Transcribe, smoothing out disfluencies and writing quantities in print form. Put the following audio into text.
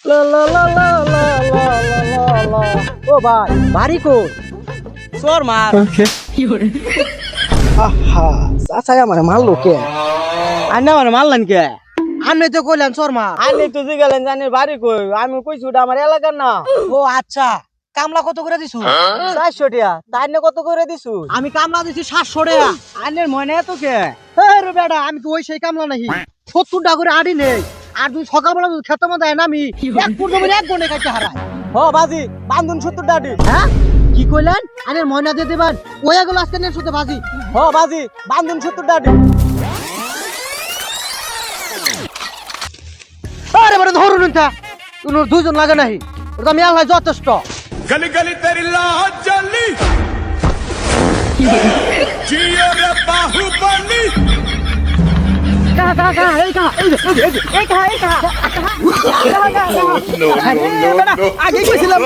লা লা লা লা লা লা লা লা। ও ভাই বাড়ি কই? চোর মার। আহা চাচাই আমার মারলো কে? আন্না মানে মারলেন কে? আপনি তো কইলেন চোর মার। আন্নি তো জিগালেন জানি বাড়ি কই, আমি কইছি ওটা আমার এলাকার না। ও আচ্ছা, কামলা কত করে দিছু? 400 টাকা, তাই না কত করে দিছু? আমি কামলা দিছি 700 টাকা। আন্নের মনে এত কে? রে বেটা, আমি তো ওই সেই কামলা নাহি 70 টাকা করে আড়ি নেই। আর তুই সকালবেলা যদি খেতে মতো আমি এক ফুট জমি এক গনে খাইতে হারাই। হ বাজি, বান্ধুন 70 টাকা। হ্যাঁ কি কইলেন? আরে ময়না দিয়ে দেবেন ওই এগুলো আজকে নেন শুতে বাজি। হ বাজি, বান্ধুন 70 টাকা। আরে বড় ধরুন না, উনোর দুইজন লাগে নাহি, ওটা আমি আল্লাহ যথেষ্ট। गली गली तेरी लाज जली जियो रे बाहुबली আগে গেছিলাম